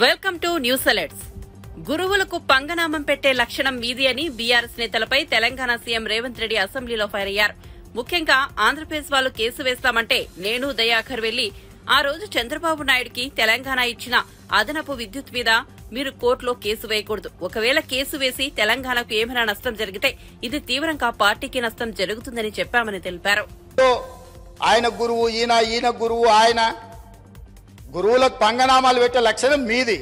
Welcome to news alerts. గురువులకు పంగనామం పెట్టే లక్షణం మీది అని బీఆర్ఎస్ నేతలపై తెలంగాణ సీఎం రేవంత్ రెడ్డి అసెంబ్లీలో ఫైర్ అయ్యారు. ముఖ్యంగా ఆంధ్రప్రదేశ్ వాళ్ళు కేసు వేస్తామంటే నేను దయాకర్ వెళ్లి ఆ రోజు చంద్రబాబు నాయుడుకి తెలంగాణ ఇచ్చిన అదనపు విద్యుత్ మీద మీరు కోర్టులో కేసు వేయకూడదు. ఒకవేళ కేసు వేసి తెలంగాణకు ఏమైనా నష్టం జరిగితే ఇది తీవ్రంగా పార్టీకి నష్టం జరుగుతుందని చెప్పామని తెలిపారు. ఆయన గురువు ఈయన గురువు ఆయన గురువులకు పంగనామాలు పెట్టే లక్షణం మీది.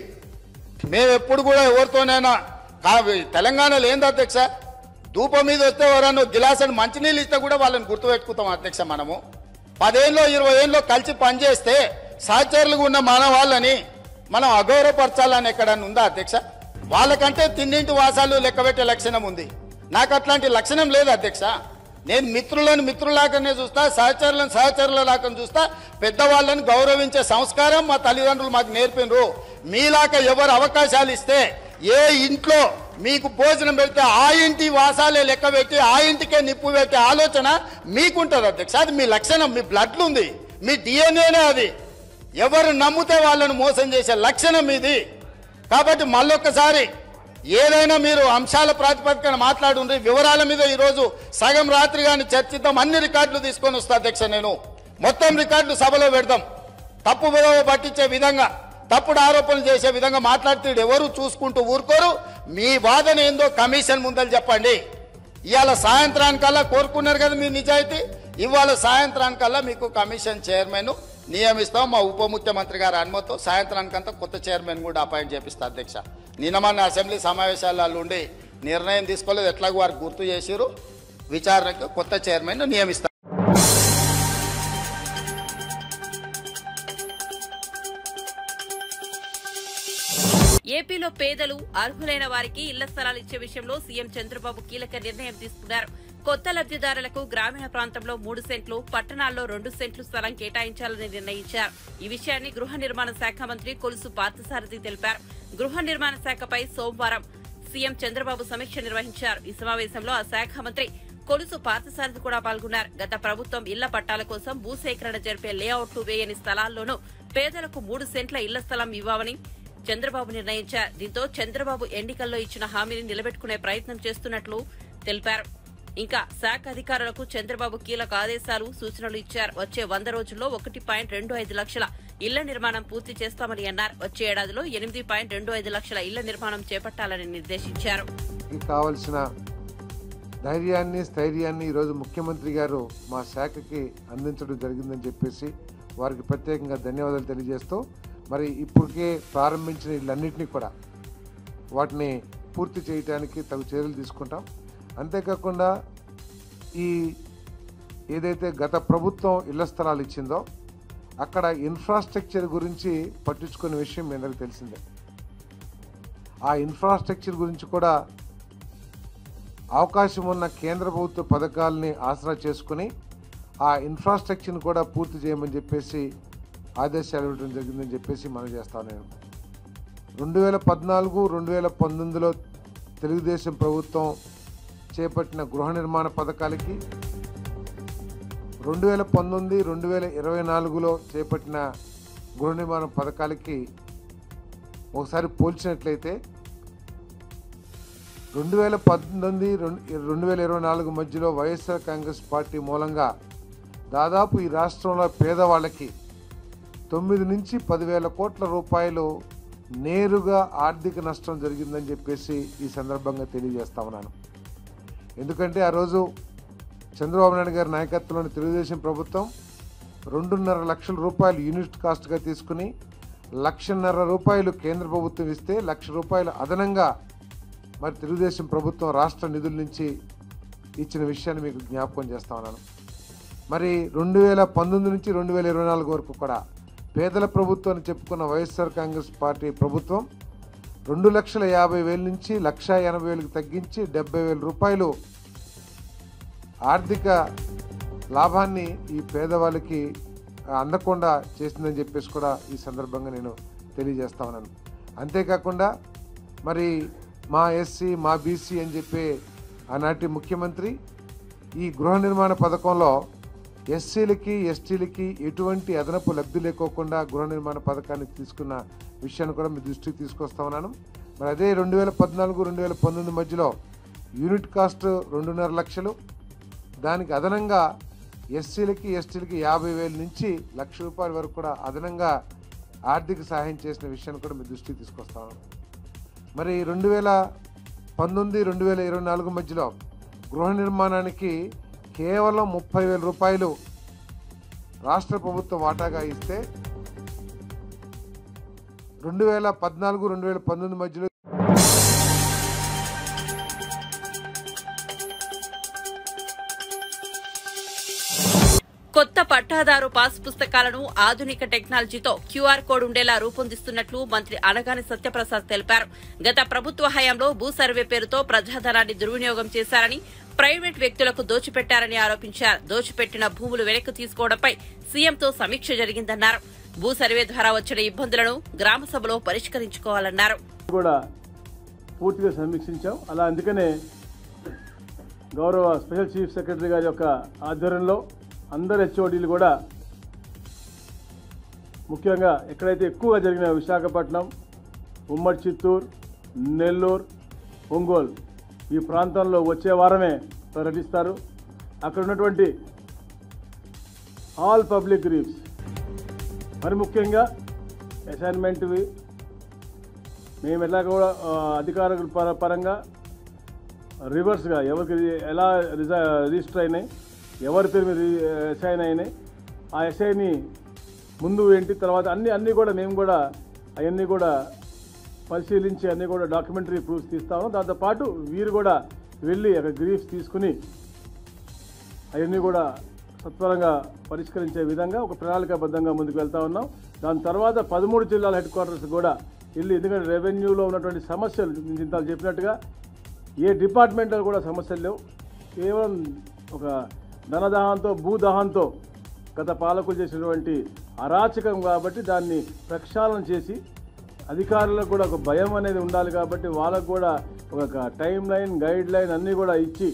మేము ఎప్పుడు కూడా ఎవరితోనైనా తెలంగాణలో ఏంది అధ్యక్ష, ధూపం మీద వస్తే ఎవరన్నా గిలాసని మంచినీళ్ళు ఇస్తే కూడా వాళ్ళని గుర్తుపెట్టుకుంటాం అధ్యక్ష. మనము 10 ఏళ్ళు 20 ఏళ్ళు కలిసి పనిచేస్తే సహచరులుగా ఉన్న మన వాళ్ళని మనం అగౌరవపరచాలని ఎక్కడన్నా ఉందా అధ్యక్ష? వాళ్ళకంటే తిన్నింటి వాసాలు లెక్కబెట్టే లక్షణం ఉంది. నాకు అట్లాంటి లక్షణం లేదు అధ్యక్ష. నేను మిత్రులను మిత్రులాగానే చూస్తా, సహచరులను సహచరులలాగా చూస్తా. పెద్దవాళ్ళని గౌరవించే సంస్కారం మా తల్లిదండ్రులు మాకు నేర్పినరు. మీలాగా ఎవరు అవకాశాలు ఇస్తే ఏ ఇంట్లో మీకు భోజనం పెడితే ఆ ఇంటి వాసాలే లెక్క పెట్టి ఆ ఇంటికే నిప్పు పెట్టే ఆలోచన మీకుంటుంది అధ్యక్ష. అది మీ లక్షణం, మీ బ్లడ్లు ఉంది, మీ డిఎన్ఏనే అది. ఎవరు నమ్మితే వాళ్ళను మోసం చేసే లక్షణం ఇది. కాబట్టి మళ్ళొక్కసారి ఏదైనా మీరు అంశాల ప్రాతిపదికన మాట్లాడుండ్రి. వివరాల మీద ఈరోజు సగం రాత్రి కానీ చర్చిద్దాం. అన్ని రికార్డులు తీసుకొని వస్తా అధ్యక్ష. నేను మొత్తం రికార్డులు సభలో పెడదాం. తప్పు పట్టించే విధంగా, తప్పుడు ఆరోపణలు చేసే విధంగా మాట్లాడితే ఎవరు చూసుకుంటూ ఊరుకోరు. మీ వాదన ఏందో కమిషన్ ముందలు చెప్పండి. ఇవాళ సాయంత్రానికల్లా కోరుకున్నారు కదా మీ నిజాయితీ, ఇవాళ సాయంత్రానికల్లా మీకు కమిషన్ చైర్మన్ నియమిస్తాం. మా ఉప ముఖ్యమంత్రి గారి అనుమతితో సాయంత్రానికంతా కొత్త చైర్మన్ కూడా అపాయింట్ చేపిస్తా అధ్యక్ష. నిన్న మన అసెంబ్లీ సమావేశాలలో ఉండి నిర్ణయం తీసుకోలేదు, ఎట్లాగో వారికి గుర్తు చేసిరు. విచారణకు కొత్త చైర్మన్ నియమిస్తారు. ఏపీలో పేదలు అర్హులైన వారికి ఇళ్ల స్థలాలు ఇచ్చే విషయంలో సీఎం చంద్రబాబు కీలక నిర్ణయం తీసుకున్నారు. కొత్త లబ్దిదారులకు గ్రామీణ ప్రాంతంలో 3 సెంట్లు, పట్టణాల్లో 2 సెంట్లు స్థలం కేటాయించాలని నిర్ణయించారు. ఈ విషయాన్ని గృహ నిర్మాణ శాఖ మంత్రి కొలుసు పార్థసారథి తెలిపారు. గృహ నిర్మాణ శాఖపై సోమవారం సీఎం చంద్రబాబు సమీక్ష నిర్వహించారు. ఈ సమావేశంలో ఆ శాఖ మంత్రి కొలుసు పార్థసారథి కూడా పాల్గొన్నారు. గత ప్రభుత్వం ఇళ్ల పట్టాల కోసం భూసేకరణ జరిపే లేఅవుట్లు వేయని స్థలాల్లోనూ పేదలకు 3 సెంట్ల ఇళ్ల స్థలం ఇవ్వాలని చంద్రబాబు నిర్ణయించారు. దీంతో చంద్రబాబు ఎన్నికల్లో ఇచ్చిన హామీని నిలబెట్టుకునే ప్రయత్నం చేస్తున్నట్లు తెలిపారు. ఇంకా శాఖ అధికారులకు చంద్రబాబు కీలక ఆదేశాలు, సూచనలు ఇచ్చారు. వచ్చే 100 రోజుల్లో 1.25 లక్షల ఇళ్ల నిర్మాణం పూర్తి చేస్తామని అన్నారు. వచ్చే ఏడాదిలో 8.25 లక్షల ఇళ్ల నిర్మాణం చేపట్టాలని నిర్దేశించారు. కావలసిన ధైర్యాన్ని, స్థైర్యాన్ని ఈరోజు ముఖ్యమంత్రి గారు మా శాఖకి అందించడం జరిగిందని చెప్పేసి వారికి ప్రత్యేకంగా ధన్యవాదాలు తెలియజేస్తూ, మరి ఇప్పటికే ప్రారంభించిన ఇళ్ళన్నింటినీ కూడా వాటిని పూర్తి చేయడానికి తగు చర్యలు తీసుకుంటాం. అంతేకాకుండా ఈ ఏదైతే గత ప్రభుత్వం ఇళ్ల స్థలాలు ఇచ్చిందో అక్కడ ఇన్ఫ్రాస్ట్రక్చర్ గురించి పట్టించుకునే విషయం మీ అందరికీ తెలిసిందే. ఆ ఇన్ఫ్రాస్ట్రక్చర్ గురించి కూడా అవకాశం ఉన్న కేంద్ర ప్రభుత్వ పథకాలని ఆసరా చేసుకుని ఆ ఇన్ఫ్రాస్ట్రక్చర్ని కూడా పూర్తి చేయమని చెప్పేసి ఆదేశాలు ఇవ్వడం జరిగిందని చెప్పేసి మనం చేస్తాను. నేను 2014, 2019లో తెలుగుదేశం ప్రభుత్వం చేపట్టిన గృహ నిర్మాణ పథకాలకి 2019, 2024లో చేపట్టిన గృహ నిర్మాణ పథకాలకి ఒకసారి పోల్చినట్లయితే 2019, 2024 మధ్యలో వైఎస్ఆర్ కాంగ్రెస్ పార్టీ మూలంగా దాదాపు ఈ రాష్ట్రంలో పేదవాళ్ళకి 9 నుంచి 10,000 కోట్ల రూపాయలు నేరుగా ఆర్థిక నష్టం జరిగిందని చెప్పేసి ఈ సందర్భంగా తెలియజేస్తా ఉన్నాను. ఎందుకంటే ఆ రోజు చంద్రబాబు నాయుడు గారి నాయకత్వంలోని తెలుగుదేశం ప్రభుత్వం 2.5 లక్షల రూపాయలు యూనిట్ కాస్ట్గా తీసుకుని 1.5 రూపాయలు కేంద్ర ప్రభుత్వం ఇస్తే 1 లక్ష రూపాయలు అదనంగా మరి తెలుగుదేశం ప్రభుత్వం రాష్ట్ర నిధుల నుంచి ఇచ్చిన విషయాన్ని మీకు జ్ఞాపకం చేస్తా ఉన్నాను. మరి 2019 నుంచి 2024 వరకు కూడా పేదల ప్రభుత్వాన్ని చెప్పుకున్న వైఎస్ఆర్ కాంగ్రెస్ పార్టీ ప్రభుత్వం 2,50,000 నుంచి 1,80,000కి తగ్గించి 70,000 రూపాయలు ఆర్థిక లాభాన్ని ఈ పేదవాళ్ళకి అందకుండా చేసిందని చెప్పేసి కూడా ఈ సందర్భంగా నేను తెలియజేస్తా ఉన్నాను. అంతేకాకుండా మరి మా ఎస్సీ, మా బీసీ అని చెప్పి ఆనాటి ముఖ్యమంత్రి ఈ గృహ నిర్మాణ పథకంలో ఎస్సీలకి, ఎస్టీలకి ఎటువంటి అదనపు లబ్ధి లేకోకుండా గృహ నిర్మాణ పథకాన్ని తీసుకున్న విషయాన్ని కూడా మీ దృష్టికి తీసుకొస్తా ఉన్నాను. మరి అదే 2014-2019 మధ్యలో యూనిట్ కాస్ట్ 2.5 లక్షలు, దానికి అదనంగా ఎస్సీలకి ఎస్టీలకి 50,000 నుంచి ₹1,00,000 వరకు కూడా అదనంగా ఆర్థిక సహాయం చేసిన విషయాన్ని కూడా మీ దృష్టికి తీసుకొస్తా ఉన్నాను. మరి 2019-2024 మధ్యలో గృహ నిర్మాణానికి కేవలం ₹30,000 రాష్ట్ర ప్రభుత్వం వాటాగా ఇస్తే 2014-2019 మధ్యలో కొత్త పట్టాదారు పాస్ పుస్తకాలను ఆధునిక టెక్నాలజీతో క్యూఆర్ కోడ్ ఉండేలా రూపొందిస్తున్నట్లు మంత్రి అనగాని సత్యప్రసాద్ తెలిపారు. గత ప్రభుత్వ హయాంలో భూ సర్వే పేరుతో ప్రజాధనాన్ని దుర్వినియోగం చేశారని, ప్రైవేట్ వ్యక్తులకు దోచిపెట్టారని ఆరోపించారు. దోచిపెట్టిన భూములు వెనక్కి తీసుకోవడంపై సీఎంతో సమీక్ష జరిగిందన్నారు. భూ సర్వే ద్వారా వచ్చిన ఇబ్బందులను గ్రామ సభలో పరిష్కరించుకోవాలన్నారు. పూర్తిగా సమీక్షించాం. అలా అందుకనే గౌరవ స్పెషల్ చీఫ్ సెక్రటరీ గారి యొక్క ఆధ్వర్యంలో అందరు హెచ్ఓడీలు కూడా ముఖ్యంగా ఎక్కడైతే ఎక్కువగా జరిగిన విశాఖపట్నం, ఉమ్మడి చిత్తూరు, నెల్లూరు, ఒంగోలు ఈ ప్రాంతంలో వచ్చే వారమే పర్యటిస్తారు. అక్కడ ఉన్నటువంటి ఆల్ పబ్లిక్ గ్రీవ్స్, మరి ముఖ్యంగా అసైన్మెంట్వి మేము ఎలా కూడా అధికారుల పరంగా రివర్స్గా ఎవరికి ఎలా రిజిస్టర్ అయినాయి, ఎవరి పేరు మీద అసైన్ అయినాయి, ఆ అసైన్ని ముందు ఏంటి తర్వాత అన్నీ కూడా మేము కూడా అవన్నీ కూడా పరిశీలించి అన్నీ కూడా డాక్యుమెంటరీ ప్రూఫ్స్ తీస్తాము. దాంతోపాటు వీరు కూడా వెళ్ళి అక్కడ గ్రీఫ్స్ తీసుకుని అవన్నీ కూడా సత్వరంగా పరిష్కరించే విధంగా ఒక ప్రణాళికాబద్ధంగా ముందుకు వెళ్తా ఉన్నాం. దాని తర్వాత 13 జిల్లాల హెడ్ క్వార్టర్స్ కూడా వెళ్ళి, ఎందుకంటే రెవెన్యూలో ఉన్నటువంటి సమస్యలు ఇంత చెప్పినట్టుగా ఏ డిపార్ట్మెంట్లో కూడా సమస్యలు లేవు. కేవలం ఒక ధనదాహంతో భూదాహంతో గత పాలకులు చేసినటువంటి అరాచకం కాబట్టి దాన్ని ప్రక్షాళన చేసి అధికారులకు కూడా ఒక భయం అనేది ఉండాలి కాబట్టి వాళ్ళకు కూడా ఒక టైం లైన్, గైడ్ లైన్ అన్నీ కూడా ఇచ్చి,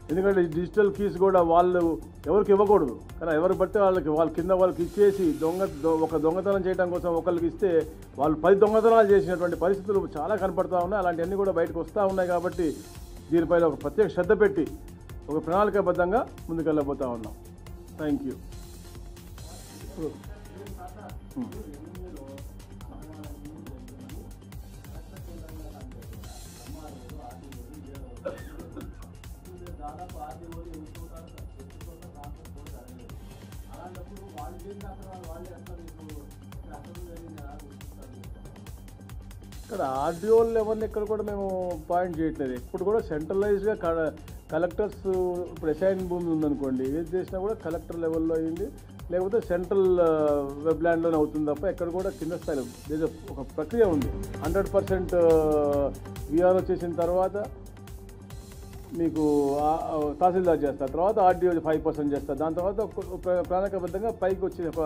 ఎందుకంటే డిజిటల్ కీస్ కూడా వాళ్ళు ఎవరికి ఇవ్వకూడదు. కానీ ఎవరు బట్టి వాళ్ళ కింద వాళ్ళకి ఇచ్చేసి ఒక దొంగతనం చేయడం కోసం ఒకరికి ఇస్తే వాళ్ళు 10 దొంగతనాలు చేసినటువంటి పరిస్థితులు చాలా కనపడతా ఉన్నాయి. అలాంటివన్నీ కూడా బయటకు వస్తూ ఉన్నాయి. కాబట్టి దీనిపైన ఒక ప్రత్యేక శ్రద్ధ పెట్టి ఒక ప్రణాళికాబద్ధంగా ముందుకెళ్ళబోతా ఉన్నాం. Thank you. ఇక్కడ ఆర్డీఓ లెవెల్ని ఎక్కడ కూడా మేము పాయింట్ చేయట్లేదు. ఇప్పుడు కూడా సెంట్రలైజ్డ్గా కలెక్టర్స్, ఇప్పుడు అసైన్ భూమి ఉందనుకోండి, ఏది చేసినా కూడా కలెక్టర్ లెవెల్లో అయింది, లేకపోతే సెంట్రల్ వెబ్ ల్యాండ్లోనే అవుతుంది తప్ప ఎక్కడ కూడా కింద స్థాయిలో ఒక ప్రక్రియ ఉంది. 100% విఆర్ఓ చేసిన తర్వాత మీకు తహసీల్దార్ చేస్తారు, తర్వాత ఆర్డీఓ 5% చేస్తారు, దాని తర్వాత ప్రణాళికాబద్ధంగా పైకి వచ్చి ఒక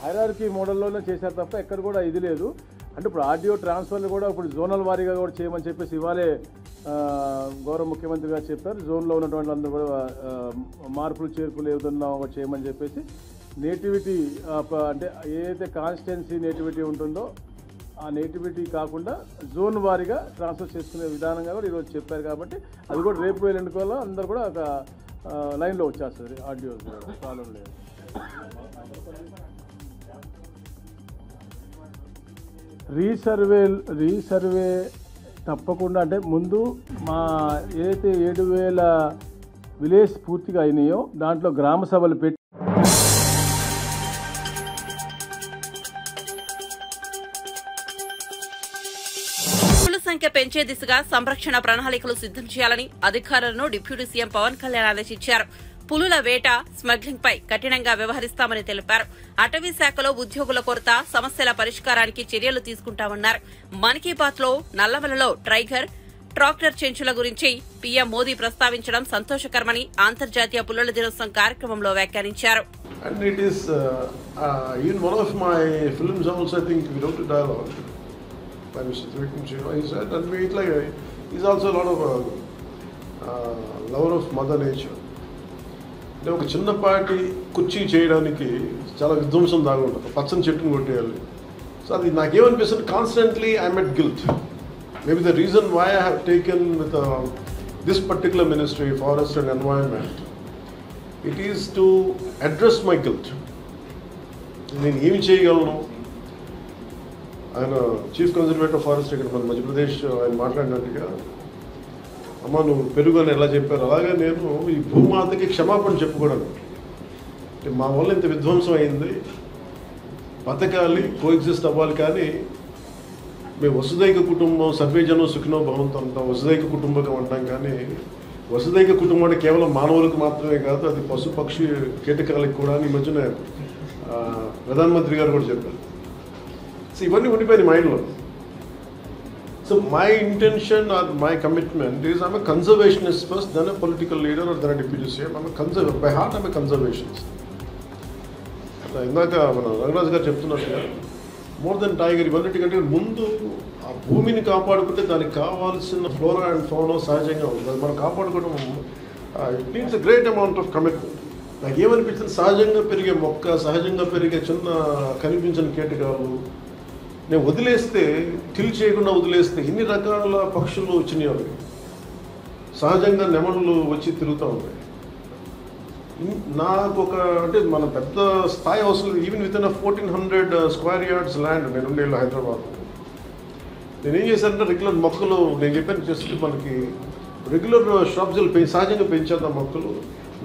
హైరార్కీ మోడల్లోనే చేశారు తప్ప ఎక్కడ కూడా ఇది లేదు. అంటే ఇప్పుడు ఆర్డీఓ ట్రాన్స్ఫర్లు కూడా ఇప్పుడు జోనల్ వారీగా కూడా చేయమని చెప్పేసి ఇవాళే గౌరవ ముఖ్యమంత్రి గారు చెప్పారు. జోన్లో ఉన్నటువంటి అందరూ కూడా మార్పులు చేర్పులు ఏదన్నా ఒకటి చేయమని చెప్పేసి నేటివిటీ అంటే ఏదైతే కాన్స్టిట్యున్సీ నేటివిటీ ఉంటుందో ఆ నేటివిటీ కాకుండా జోన్ వారీగా ట్రాన్స్ఫర్ చేసుకునే విధానంగా కూడా ఈరోజు చెప్పారు. కాబట్టి అది కూడా రేపు ఎన్నికల్లో అందరూ కూడా ఒక లైన్లో వచ్చేస్తుంది. ఆర్డీఓ ప్రాబ్లం లేదు. రీసర్వే తప్పకుండా, అంటే ముందు మా ఏదైతే 7,000 విలేజ్ పూర్తిగా అయినాయో దాంట్లో గ్రామ సభలు పెట్టి సంఖ్య పెంచే దిశగా సంరక్షణ ప్రణాళికలు సిద్దం చేయాలని అధికారులను డిప్యూటీ సీఎం పవన్ కళ్యాణ్ ఆదేశించారు. పులుల వేట, స్మగ్లింగ్ పై కఠినంగా వ్యవహరిస్తామని తెలిపారు. అటవీ శాఖలో ఉద్యోగుల కొరత సమస్యల పరిష్కారానికి చర్యలు తీసుకుంటామన్నారు. మన్ కీ బాత్ లో నల్లమలలో ట్రాక్టర్ చెంచుల గురించి పీఎం మోదీ ప్రస్తావించడం సంతోషకరమని అంతర్జాతీయ పులుల దినోత్సవం కార్యక్రమంలో వ్యాఖ్యానించారు. And it is in one of my films also, I think we wrote a dialogue by Mr. Trivikrama. He said, and he's also a lot of lover of Mother Nature. అంటే ఒక చిన్నపాటి కుర్చీ చేయడానికి చాలా విధ్వంసం దాగి ఉంటుంది. పచ్చని చెట్టును కొట్టేయాలి, So అది నాకేమనిపిస్తుంది, constantly I'm at guilt. Maybe the reason why I have taken with this particular ministry, forest and environment, it is to address my guilt. నేను ఏమి చేయగలను? ఆయన చీఫ్ కన్జర్వేటర్ ఫారెస్ట్ ఇక్కడ మన మధ్యప్రదేశ్ ఆయన మాట్లాడినట్టుగా, అమ్మ నువ్వు పెరుగు అని ఎలా చెప్పారు అలాగే నేను ఈ భూమాతకి క్షమాపణ చెప్పుకోవడం. అంటే మా వల్ల ఇంత విధ్వంసం అయింది, బతకాలి, కోఎగ్జిస్ట్ అవ్వాలి, కానీ మేము వసుదైక కుటుంబం, సర్వేజనం సుఖినో భవంతు అంటాం, వసుదైక కుటుంబకం అంటాం. కానీ వసుదైక కుటుంబం అంటే కేవలం మానవులకు మాత్రమే కాదు, అది పశు పక్షి కీటకాలకు కూడా. ఈ మధ్యన ప్రధానమంత్రి గారు కూడా చెప్పారు. సో ఇవన్నీ ఉండిపోయినాయి మైండ్లో. So my intention or my commitment is I'm a conservationist first, then a political leader or then a deputy CM. By heart I'm a conservationist. ఇందాక మన రంగరాజు గారు చెప్తున్నట్టుగా మోర్ దెన్ టైగర్, ఇవన్నిటికంటే ముందు ఆ భూమిని కాపాడుకుంటే దానికి కావాల్సిన ఫ్లోరా అండ్ ఫౌనా సహజంగా ఉంటుంది. అది మనం కాపాడుకోవడం it needs a great amount of commitment. నాకు ఏమనిపించింది, సహజంగా పెరిగే మొక్క, సహజంగా పెరిగే చిన్న కనిపించని కీటకాలు నేను వదిలేస్తే, కిల్ చేయకుండా వదిలేస్తే ఎన్ని రకాల పక్షులు వచ్చినాయి. అవి సహజంగా నెమళ్ళు వచ్చి తిరుగుతూ ఉంటాయి. నాకు ఒక అంటే మన పెద్ద స్థాయి అవసరం, even with in 1400 square yards land నేను ఉండేళ్ళు హైదరాబాద్. నేనేం చేశానంటే రెగ్యులర్ మొక్కలు, నేను చెప్పాను జస్ట్ మనకి రెగ్యులర్ షాప్స్ సహజంగా పెంచేద్దాం మొక్కలు,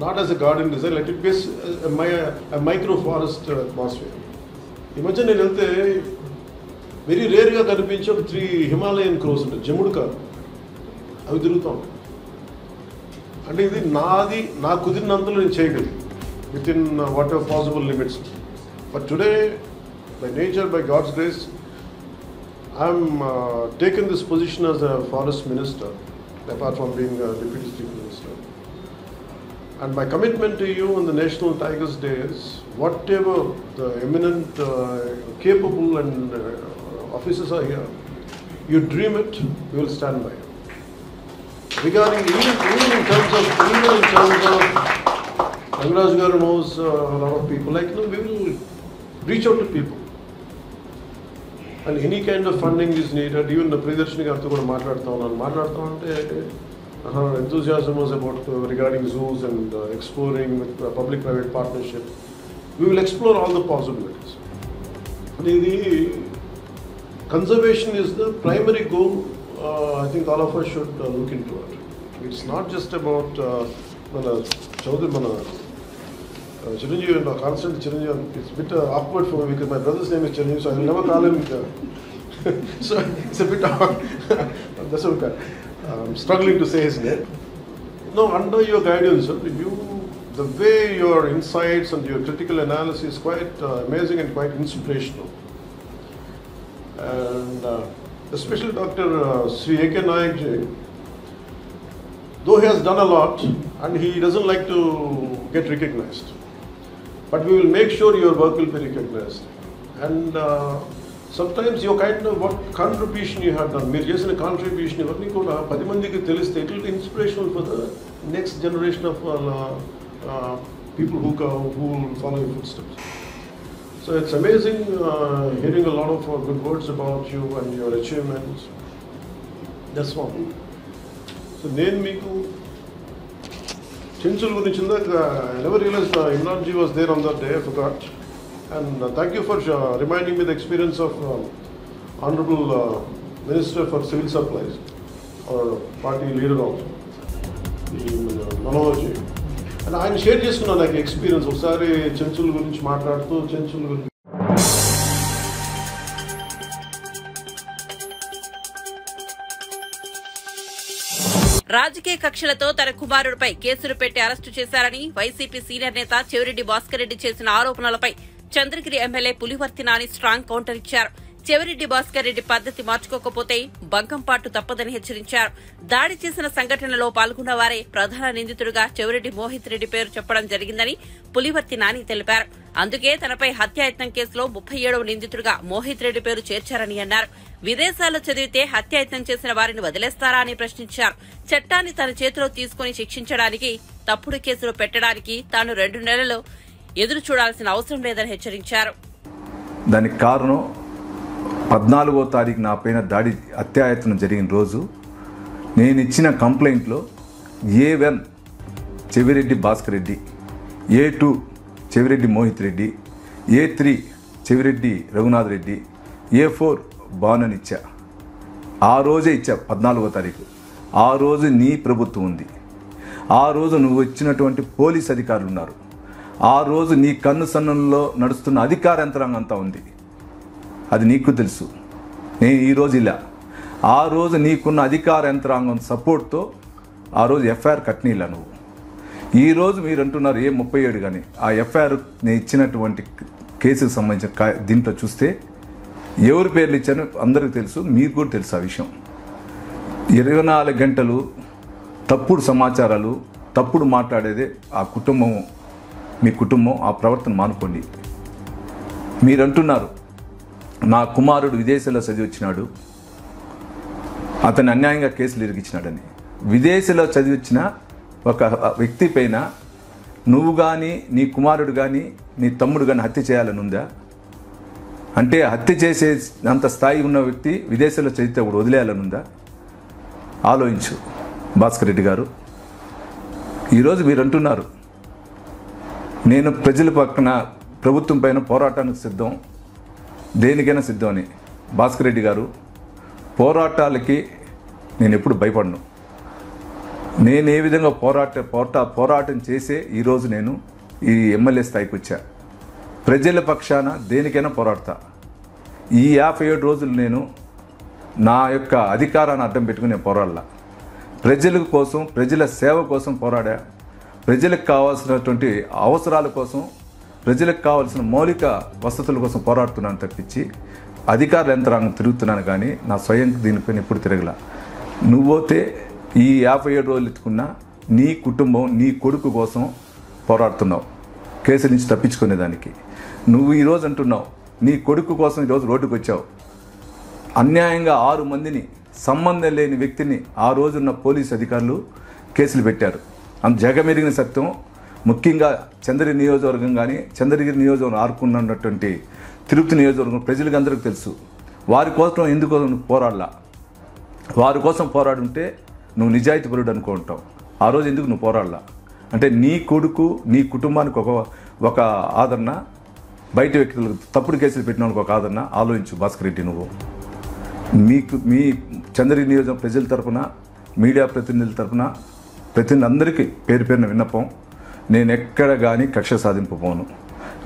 not as a garden design, let it base micro forest atmosphere. ఈ మధ్య నేను వెళ్తే వెరీ రేర్గా కనిపించే 3 హిమాలయన్ క్రోస్ ఉంటాయి, జముడు కాదు, అవి తిరుగుతాం. అంటే ఇది నాది, నాకు కుదిరినంతలో నేను చేయగలిగి within whatever possible limits. But today by nature, by God's grace, I'm taken this position as a forest minister apart from being a deputy chief minister. And my commitment to you on the National Tigers Day is whatever the eminent, capable and officers are here, you dream it, we will stand by you. Regarding even in terms of Rangaraj Garu knows a lot of people, like, we will reach out to people. And any kind of funding is needed. Even the Priyadarshini Gartho kuda maatladta ante her enthusiasm was about regarding zoos and exploring with public-private partnership. We will explore all the possibilities. The conservation is the primary goal. I think all of us should look into it. It's not just about Chiranjeevi and constant Chiranjeevi. It's a bit awkward for me because my brother's name is Chiranjeevi, so I will never call him. So it's a bit awkward. That's okay. I'm struggling to say his name. No, under your guidance, the way your insights and your critical analysis is quite amazing and quite inspirational. And especially Dr. Sri A.K. Nayak ji, though he has done a lot and he doesn't like to get recognized, but we will make sure your work will be recognized. And sometimes your kind of what contribution you have done, meer chesina contribution ivarni kuda 10 mandiki teliste, it will be inspirational for the next generation of people who will follow your footsteps. So it's amazing hearing a lot of good words about you and your achievements. That's one. So name meeku Chinchul gurinchi indaka I never realized Imran ji was there on that day, I forgot. And thank you for reminding me the experience of Honorable Minister for Civil Supplies, or party leader also, Manohar ji. And ఆయన share చేసుకున్నాను నాకు experience. ఒకసారి చెంచుల గురించి మాట్లాడుతూ చెంచుల గురించి రాజకీయ కక్షలతో తన కుమారుడిపై కేసులు పెట్టి అరెస్టు చేశారని వైసీపీ సీనియర్ నేత చెవిరెడ్డి భాస్కర్ రెడ్డి చేసిన ఆరోపణలపై Chandragiri MLA Pulivarthi Nani strong counter ఇచ్చారు. చెవిరెడ్డి భాస్కర్ రెడ్డి పద్ధతి మార్చుకోకపోతే బంకంపాటు తప్పదని హెచ్చరించారు. దాడి చేసిన సంఘటనలో పాల్గొన్న వారే ప్రధాన నిందితుడిగా చెవిరెడ్డి మోహిత్ రెడ్డి పేరు చెప్పడం జరిగిందని పులివర్తి నాని తెలిపారు. అందుకే తనపై హత్యాయత్నం కేసులో 37వ నిందితుడిగా మోహిత్ రెడ్డి పేరు చేర్చారని అన్నారు. విదేశాల్లో చదివితే హత్యాయత్నం చేసిన వారిని వదిలేస్తారా అని ప్రశ్నించారు. చట్టాన్ని తన చేతిలో తీసుకుని శిక్షించడానికి, తప్పుడు కేసులు పెట్టడానికి తాను 2 నెలలు ఎదురు చూడాల్సిన అవసరం లేదని హెచ్చరించారు. దానికి కారణం 14వ తారీఖు నా పైన దాడి అత్యాయత్నం జరిగిన రోజు నేను ఇచ్చిన కంప్లైంట్లో A1 Chevireddy Bhaskar Reddy, A2 Chevireddy Mohit Reddy, A3 Chevireddy Raghunath Reddy, A4 బానని ఇచ్చా. ఆ రోజే ఇచ్చా 14వ తారీఖు. ఆ రోజు నీ ప్రభుత్వం ఉంది. ఆ రోజు నువ్వు ఇచ్చినటువంటి పోలీస్ అధికారులు ఉన్నారు. ఆ రోజు నీ కన్ను సన్నంలో నడుస్తున్న అధికార యంత్రాంగం అంతా ఉంది. అది నీకు తెలుసు. నేను ఈరోజు ఇలా ఆ రోజు నీకున్న అధికార యంత్రాంగం సపోర్ట్తో ఆ రోజు ఎఫ్ఐఆర్ కట్నీలా నువ్వు. ఈరోజు మీరు అంటున్నారు A37 కానీ ఆ ఎఫ్ఐఆర్ నేను ఇచ్చినటువంటి కేసుకు సంబంధించిన దీంట్లో చూస్తే ఎవరి పేర్లు ఇచ్చానో అందరికీ తెలుసు, మీకు కూడా తెలుసు ఆ విషయం. 24 గంటలు తప్పుడు సమాచారాలు, తప్పుడు మాట్లాడేదే ఆ కుటుంబం, మీ కుటుంబం ఆ ప్రవర్తన మానుకోండి. మీరు అంటున్నారు నా కుమారుడు విదేశాల్లో చదివి వచ్చినాడు, అతను అన్యాయంగా కేసులు ఇరిగించినాడని. విదేశాల్లో చదివి వచ్చిన ఒక వ్యక్తి పైన నువ్వు కానీ నీ కుమారుడు కానీ నీ తమ్ముడు కానీ హత్య చేయాలని ఉందా? అంటే హత్య చేసే అంత స్థాయి ఉన్న వ్యక్తి విదేశాల్లో చదివితే ఒకడు వదిలేయాలని ఉందా? ఆలోచించు భాస్కర్ రెడ్డి గారు. ఈరోజు మీరు అంటున్నారు నేను ప్రజల పక్కన ప్రభుత్వం పైన పోరాటానికి సిద్ధం, దేనికైనా సిద్ధం అని. భాస్కర్ రెడ్డి గారు, పోరాటాలకి నేను ఎప్పుడు భయపడను. నేను ఏ విధంగా పోరాటం చేసే ఈరోజు నేను ఈ ఎమ్మెల్యే స్థాయికి వచ్చా. ప్రజల పక్షాన దేనికైనా పోరాడతా. ఈ 57 రోజులు నేను నా యొక్క అధికారాన్ని అడ్డం పెట్టుకుని నేను పోరాడలా. ప్రజల కోసం, ప్రజల సేవ కోసం పోరాడా. ప్రజలకు కావాల్సినటువంటి అవసరాల కోసం, ప్రజలకు కావాల్సిన మౌలిక వసతుల కోసం పోరాడుతున్నాను తప్పించి అధికార యంత్రాంగం తిరుగుతున్నాను కానీ నా స్వయం దీనిపైన ఎప్పుడు తిరగల. నువ్వైతే ఈ 57 రోజులు ఎత్తుకున్నా నీ కుటుంబం, నీ కొడుకు కోసం పోరాడుతున్నావు కేసుల నుంచి తప్పించుకునేదానికి. నువ్వు ఈరోజు అంటున్నావు నీ కొడుకు కోసం ఈరోజు రోడ్డుకు వచ్చావు. అన్యాయంగా 6 మందిని, సంబంధం లేని వ్యక్తిని ఆ రోజున్న పోలీసు అధికారులు కేసులు పెట్టారు. అంత జగమెరిగిన సత్యం. ముఖ్యంగా చంద్రగిరి నియోజకవర్గం కానీ, చంద్రగిరి నియోజకవర్గం ఆరుకున్నటువంటి తిరుపతి నియోజకవర్గం ప్రజలకు అందరికీ తెలుసు. వారి కోసం ఎందుకు పోరాడలా? వారి కోసం పోరాడుంటే నువ్వు నిజాయితీపరుడు అనుకుంటావు. ఆ రోజు ఎందుకు నువ్వు పోరాడలా? అంటే నీ కొడుకు, నీ కుటుంబానికి ఒక ఆదరణ, బయట వ్యక్తులకు తప్పుడు కేసులు పెట్టిన ఒక ఆదరణ. ఆలోచించు భాస్కర్ రెడ్డి. నువ్వు మీ చంద్రగిరి నియోజకవర్గం ప్రజల తరఫున, మీడియా ప్రతినిధుల తరఫున, ప్రతినిధులందరికీ పేరు పేరున విన్నపం, నేను ఎక్కడ కానీ కక్ష సాధింపు పోను.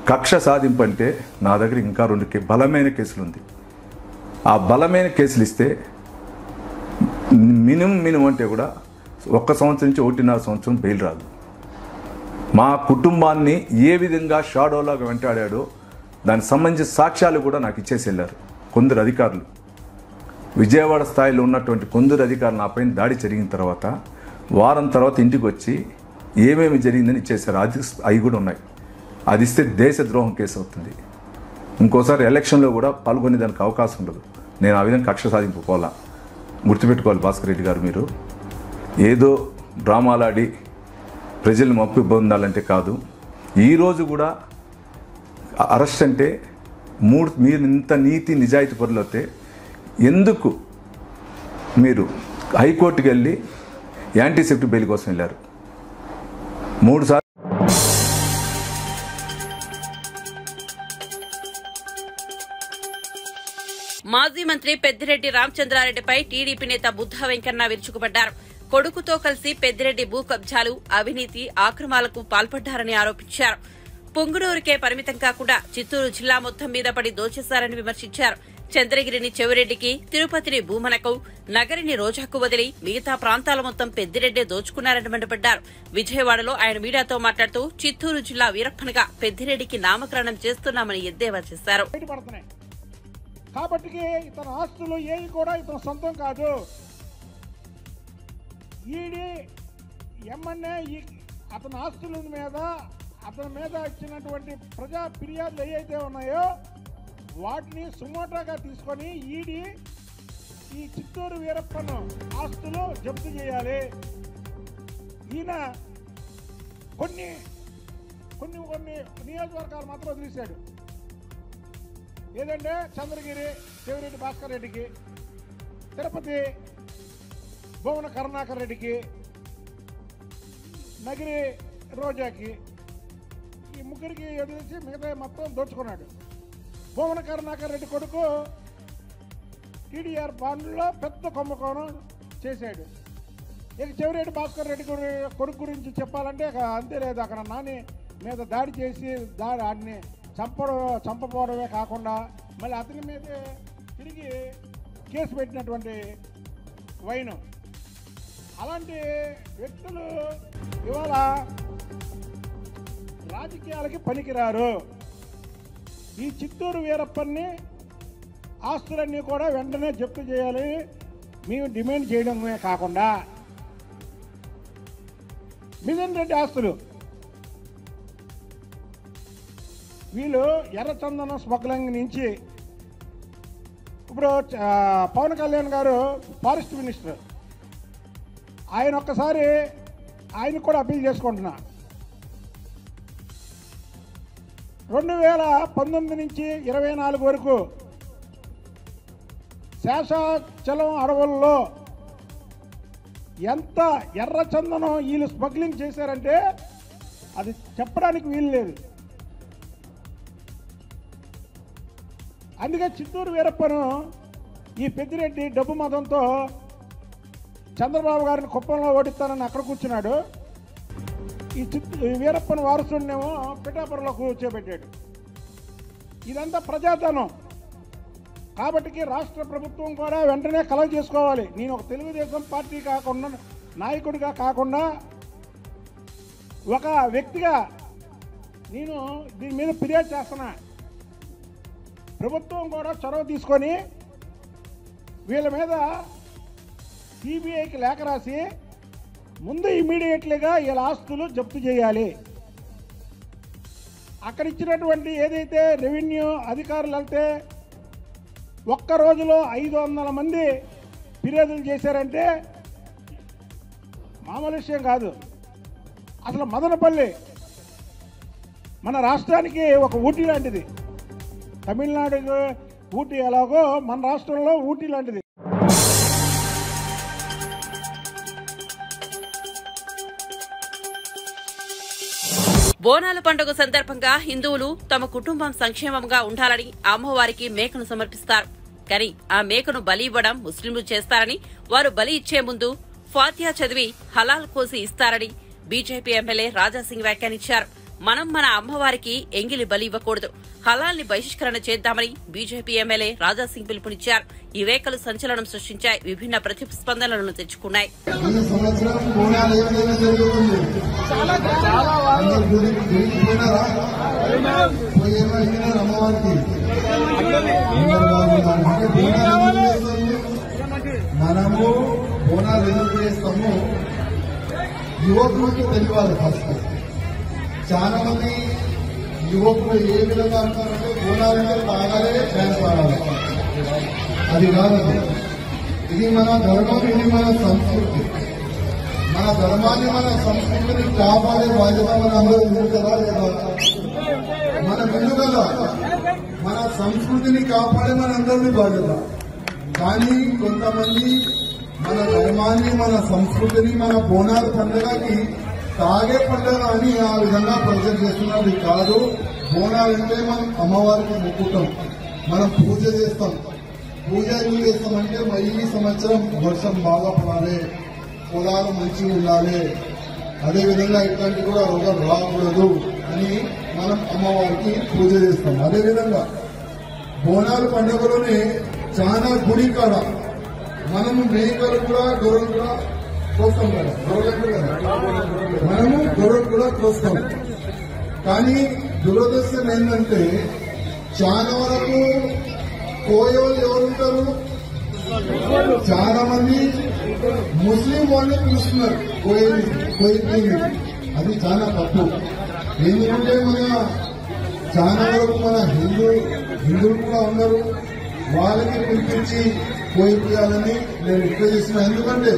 కక్ష సాధింపు అంటే నా దగ్గర ఇంకా 2 బలమైన కేసులు ఉంది. ఆ బలమైన కేసులు ఇస్తే మినిమం అంటే కూడా 1 సంవత్సరం నుంచి 1.5 సంవత్సరం బెయిల్ రాదు. మా కుటుంబాన్ని ఏ విధంగా షాడోలాగా వెంటాడాడో దానికి సంబంధించిన సాక్ష్యాలు కూడా నాకు ఇచ్చేసి వెళ్ళారు కొందరు అధికారులు. విజయవాడ స్థాయిలో ఉన్నటువంటి కొందరు అధికారులు నా పైన దాడి జరిగిన తర్వాత వారం తర్వాత ఇంటికి వచ్చి ఏమేమి జరిగిందని ఇచ్చేశారు. అవి కూడా ఉన్నాయి. అది ఇస్తే దేశద్రోహం కేసు అవుతుంది. ఇంకోసారి ఎలక్షన్లో కూడా పాల్గొనే దానికి అవకాశం ఉండదు. నేను ఆ విధంగా కక్ష సాధింపు పోలా. గుర్తుపెట్టుకోవాలి భాస్కర్ రెడ్డి గారు. మీరు ఏదో డ్రామాలాడి ప్రజలు మప్పు పొందాలంటే కాదు. ఈరోజు కూడా అరెస్ట్ అంటే మీరు ఇంత నీతి నిజాయితీ పరులు అయితే ఎందుకు మీరు హైకోర్టుకి వెళ్ళి యాంటీసెప్టిక్ బెయిల్ కోసం వెళ్ళారు? 3 సార్లు మాజీ మంత్రి పెద్దిరెడ్డి రామచంద్రారెడ్డిపై టీడీపీ నేత బుద్ధ వెంకన్న విరుచుకుపడ్డారు. కొడుకుతో కలిసి పెద్దిరెడ్డి భూ కబ్జాలు, అవినీతి, ఆక్రమాలకు పాల్పడ్డారని ఆరోపించారు. పుంగునూరుకే పరిమితం కాకుండా చిత్తూరు జిల్లా మొత్తం మీద పడి దోచేశారని విమర్శించారు. చంద్రగిరిని చెవిరెడ్డికి, తిరుపతిని భూమనకు, నగరిని రోజాకు వదిలి మిగతా ప్రాంతాల మొత్తం పెద్దిరెడ్డే దోచుకున్నారని మండిపడ్డారు. విజయవాడలో ఆయన మీడియాతో మాట్లాడుతూ చిత్తూరు జిల్లా వీరప్పనగా పెద్దిరెడ్డికి నామకరణం చేస్తున్నామని ఎద్దేవా చేశారు. కాబట్టి ఇతని ఆస్తులు ఏవి కూడా ఇతని సొంతం కాదు. ఈడీ ఎమ్మెల్యే అతని ఆస్తుల మీద, అతని మీద ఇచ్చినటువంటి ప్రజా ఫిర్యాదులు ఏవైతే ఉన్నాయో వాటిని సుమోటోగా తీసుకొని ఈడీ ఈ చిత్తూరు వీరప్పను ఆస్తులు జప్తు చేయాలి. ఈయన కొన్ని నియోజకవర్గాలు మాత్రం వదిలేశాడు. ఏదంటే చంద్రగిరి చెవిరెడ్డి భాస్కర్ రెడ్డికి, తిరుపతి భువన కరుణాకర్ రెడ్డికి, నగిరి రోజాకి, ఈ ముగ్గురికి ఎదిరించి మిగతా మొత్తం దోచుకున్నాడు. భువన కరుణాకర్ రెడ్డి కొడుకు టీడీఆర్ బాండ్లో పెద్ద కుంభకోణం చేశాడు. ఇక చెవిరెడ్డి భాస్కర్ రెడ్డి కొడుకు గురించి చెప్పాలంటే అంతే లేదు. అక్కడ నాని మీద దాడి చేసి ఆడిని చంపపోవడమే కాకుండా మళ్ళీ అతని మీదే తిరిగి కేసు పెట్టినటువంటి వైను. అలాంటి వ్యక్తులు ఇవాళ రాజకీయాలకి పనికిరారు. ఈ చిత్తూరు వీరప్పన్ని ఆస్తులన్నీ కూడా వెంటనే జప్తు చేయాలి మేము డిమాండ్ చేయడమే కాకుండా, మిథున్ రెడ్డి ఆస్తులు వీళ్ళు ఎర్రచందనం స్మగ్లింగ్ నుంచి ఇప్పుడు పవన్ కళ్యాణ్ గారు ఫారెస్ట్ మినిస్టర్, ఆయన ఒక్కసారి ఆయన కూడా అప్పీల్ చేసుకుంటున్నా. 2019 నుంచి 24 వరకు శేషాచలం అడవుల్లో ఎంత ఎర్రచందనం వీళ్ళు స్మగ్లింగ్ చేశారంటే అది చెప్పడానికి వీలు లేదు. అందుకే చిత్తూరు వీరప్పను ఈ పెద్దిరెడ్డి డబ్బు మతంతో చంద్రబాబు గారిని కుప్పంలో ఓడిస్తానని అక్కడ కూర్చున్నాడు. ఈ వీరప్పని వారసుడినేమో పిఠాపురంలో కూర్చోబెట్టాడు. ఇదంతా ప్రజాధనం కాబట్టి రాష్ట్ర ప్రభుత్వం కూడా వెంటనే కలెక్ట్ చేసుకోవాలి. నేను ఒక తెలుగుదేశం పార్టీ కాకుండా, నాయకుడిగా కాకుండా, ఒక వ్యక్తిగా నేను దీని మీద ఫిర్యాదు చేస్తున్నా. ప్రభుత్వం కూడా చొరవ తీసుకొని వీళ్ళ మీద సిబిఐకి లేఖ రాసి ముందు ఇమీడియట్లీగా వీళ్ళ ఆస్తులు జప్తు చేయాలి. అక్కడ ఇచ్చినటువంటి ఏదైతే రెవెన్యూ అధికారులు వెళ్తే ఒక్క రోజులో 500 మంది ఫిర్యాదులు చేశారంటే మామూలు విషయం కాదు. అసలు మదనపల్లి మన రాష్ట్రానికి ఒక ఊటీ లాంటిది. తమిళనాడు ఊటీ ఎలాగో మన రాష్ట్రంలో ఊటీ లాంటిది. బోనాల పండుగ సందర్భంగా హిందువులు తమ కుటుంబం సంక్షేమంగా ఉండాలని అమ్మవారికి మేకను సమర్పిస్తారు. కానీ ఆ మేకను బలి ఇవ్వడం ముస్లింలు చేస్తారని, వారు బలి ఇచ్చే ముందు ఫాతిహా చదివి హలాల్ కోసి ఇస్తారని బీజేపీ ఎమ్మెల్యే రాజాసింగ్ వ్యాఖ్యానించారు. మనం మన అమ్మవారికి ఎంగిలి బలి ఇవ్వకూడదు, హలాల్ ని బహిష్కరణ చేద్దామని బీజేపీ ఎమ్మెల్యే రాజాసింగ్ పిలుపునిచ్చారు. ఈ వ్యాఖ్యలు సంచలనం సృష్టించాయి, విభిన్న ప్రతిస్పందనలను తెచ్చుకున్నాయి. మనము బోనాలు ఎందుకు చేస్తాము యువకులకి తెలియాలి. ఫస్ట్ చాలా మంది యువకులు ఏ విధంగా అంటారంటే బోనాలంటే తాగాలే, డ్యాన్స్ ఆడాలి. అది కాదు. ఇది మన ధర్మం, ఇది మన సంస్కృతి. మన ధర్మాన్ని, మన సంస్కృతిని కాపాడే బాధ్యత మన అందరూ ఉంది కదా లేదా? మన విను కదా, మన సంస్కృతిని కాపాడే మన అందరినీ బాధ్యత. కానీ కొంతమంది మన ధర్మాన్ని, మన సంస్కృతిని, మన బోనాల పండుగకి తాగే పండుగ అని ఆ విధంగా ప్రజెంట్ చేస్తున్నది కాదు. బోనాలంటే మనం అమ్మవారికి మొక్కుతాం, మనం పూజ చేస్తాం. పూజ ఎందుకు చేస్తామంటే ఈ సంవత్సరం వర్షం బాగా పడాలి, పొలాలు మంచిగా ఉండాలి, అదేవిధంగా ఇట్లాంటి కూడా రోగం రాకూడదు అని మనం అమ్మవారికి పూజ చేస్తాం. అదేవిధంగా బోనాల పండుగలోనే చాలా గుడి కాడ మనము మేకలు కూడా, గొర్రెలు కూడా కోస్తాం కదా, మనము గొర్రెలు కూడా కోస్తాం. కానీ దురదృష్టం ఏంటంటే చాలా వరకు కోయోళ్ళు ఎవరుంటారు, చాలా మంది ముస్లిం వాళ్ళని పిలుస్తున్నారు కోయిని. అది చాలా తప్పు. ఎందుకంటే మన చాలా వరకు మన హిందువులు కూడా ఉన్నారు, వాళ్ళకి పిలిపించి కోయిపియాలని నేను రిక్వెస్ట్ చేస్తున్నా. ఎందుకంటే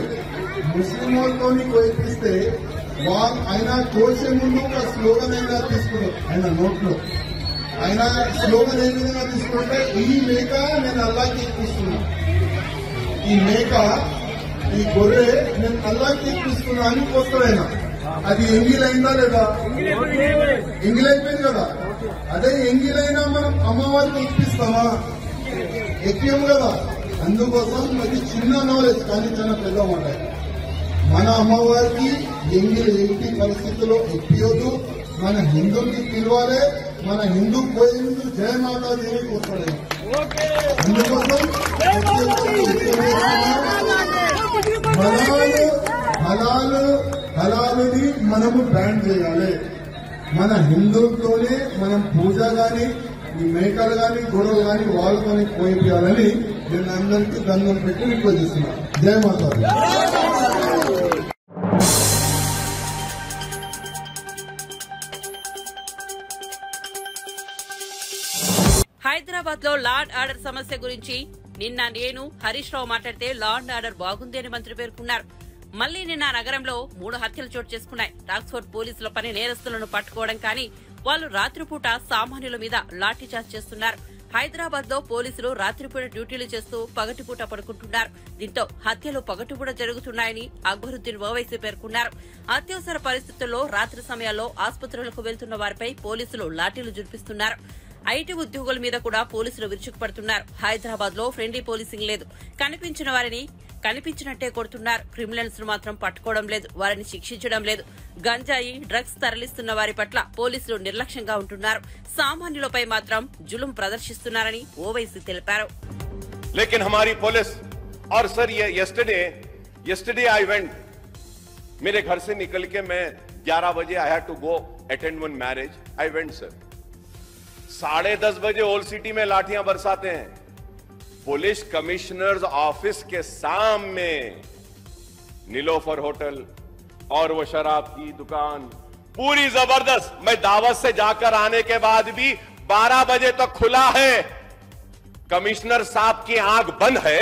ముస్లిం వాళ్ళతో కోయిపిస్తే ఆయన కోసే ముందు ఒక స్లోగన్ అయినా తీసుకున్నారు ఆయన నోట్లో. ఆయన స్లోగన్ ఏ విధంగా తీసుకుంటే ఈ మేక నేను అల్లాకి ఎక్కిస్తున్నా, ఈ మేక ఈ గొర్రె నేను అల్లాకి ఎక్కిస్తున్నా అని పోస్తాడైనా. అది ఎంగిలైందా లేదా? ఎంగిలైపోయింది కదా. అదే ఎంగిలైనా మనం అమ్మవారికి ఎక్కిస్తామా? ఎక్కియం కదా. అందుకోసం అది చిన్న నాలెడ్జ్ కానీ చాలా పెద్ద మాట. మన అమ్మవారికి ఎంగిలి ఎట్టి పరిస్థితుల్లో ఎక్కియొద్దు. మన హిందువుకి పిలవాలి. మన హిందూ పోయేందుకు జయ మాతాదేవి వస్తాడు. అందుకోసం హలాలుని మనము బ్యాన్ చేయాలి. మన హిందువులతోనే మనం పూజ గాని ఈ మేకలు గాని గొడవలు గాని వాళ్ళతోనే పోయిపోయాలని నేను అందరికీ దండం పెట్టి రిక్వెస్ట్ చేస్తున్నా. జయ మాతాదేవి. హైదరాబాద్ లో లా అండ్ ఆర్డర్ సమస్య గురించి నిన్న నేను హరీష్ రావు మాట్లాడితే లా అండ్ ఆర్డర్ బాగుంది అని మంత్రి పేర్కొన్నారు. మళ్లీ నిన్న నగరంలో 3 హత్యలు చోటు చేసుకున్నాయి. రాక్స్ఫోర్డ్ పోలీసుల పని నేరస్తులను పట్టుకోవడం కానీ వాళ్లు రాత్రిపూట సామాన్యుల మీద లాఠీచార్జ్ చేస్తున్నారు. హైదరాబాద్ లో పోలీసులు రాత్రిపూట డ్యూటీలు చేస్తూ పగటిపూట పడుకుంటున్నారు. దీంతో హత్యలు పగటిపూట జరుగుతున్నాయని అక్బరుద్దీన్ ఓవైసీ పేర్కొన్నారు. అత్యవసర పరిస్థితుల్లో రాత్రి సమయాల్లో ఆసుపత్రులకు వెళ్తున్న వారిపై పోలీసులు లాఠీలు జురిపిస్తున్నారు. ఐటీ ఉద్యోగుల మీద కూడా పోలీసులు విరుచుకుపడుతున్నారు. హైదరాబాద్ లో ఫ్రెండ్లీ పోలీసింగ్ లేదు. కనిపించిన వారిని కనిపించినట్టే కొడుతున్నారు. క్రిమినల్స్ ను మాత్రం పట్టుకోవడం లేదు, వారిని శిక్షించడం లేదు. గంజాయి డ్రగ్స్ తరలిస్తున్న వారి పట్ల పోలీసులు నిర్లక్ష్యంగా ఉంటున్నారు. సామాన్యులపై మాత్రం జులుం ప్రదర్శిస్తున్నారని ఓవైసీ తెలిపారు. लेकिन हमारी पुलिस और सर ये yesterday I went, मेरे घर से निकल के मैं 11 बजे I had to go attend one marriage. I went sir. 10:30 बजे ओल्ड सिटी में लाठियां बरसाते हैं. पुलिस कमिश्नर्स ऑफिस के सामने नीलोफर होटल और वो शराब की दुकान पूरी जबरदस्त. मैं दावत से जाकर आने के बाद भी 12 बजे तक खुला है. कमिश्नर साहब की आंख बंद है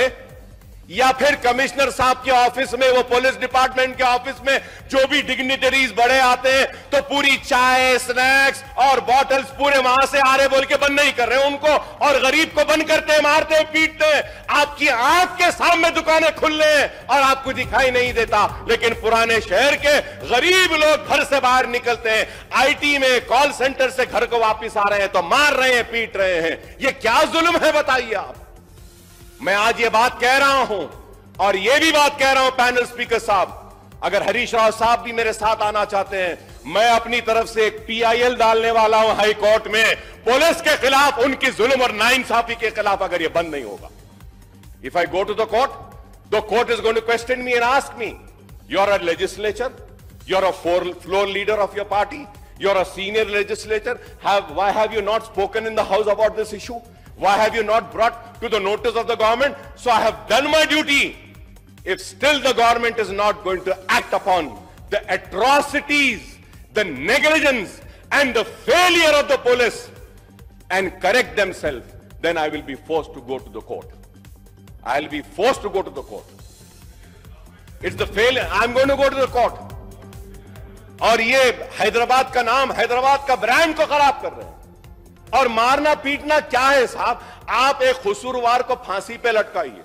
या फिर कमिश्नर साहब के ऑफिस में, वो पुलिस डिपार्टमेंट के ऑफिस में जो भी डिग्निटरीज बड़े आते हैं तो पूरी चाय स्नैक्स और बॉटल्स पूरे वहां से आ रहे बोल के बंद नहीं कर रहे उनको, और गरीब को बंद करते हैं, मारते हैं, पीटते हैं. आपकी आंख के सामने दुकानें खुल रहे हैं और आपको दिखाई नहीं देता. लेकिन पुराने शहर के गरीब लोग घर से बाहर निकलते हैं, आईटी में कॉल सेंटर से घर को वापिस आ रहे हैं तो मार रहे हैं, पीट रहे हैं. ये क्या जुल्म है बताइए आप. मैं आज ये बात कह रहा हूं और ये भी बात कह रहा हूं पैनल स्पीकर साहब, अगर हरीश राव साहब भी मेरे साथ आना चाहते हैं, मैं अपनी तरफ से एक PIL डालने वाला हूं हाई कोर्ट में पुलिस के खिलाफ, उनकी जुल्म और नाइंसाफी के खिलाफ, अगर ये बंद नहीं होगा. If I go to the court is going to question me and ask me, you are a legislature, you are a floor leader of your party, you are a senior legislature, why have you not spoken in the house about this issue? Why have you not brought to the notice of the government? So I have done my duty. If still the government is not going to act upon the atrocities, the negligence and the failure of the police and correct themselves, then I will be forced to go to the court. I'll be forced to go to the court. It's the failure. I'm going to go to the court. और ये हैदराबाद का नाम, हैदराबाद का brand को खराब कर रहे हैं. और मारना पीटना क्या है साहब. आप एक कसूरवार को फांसी पे लटकाइए,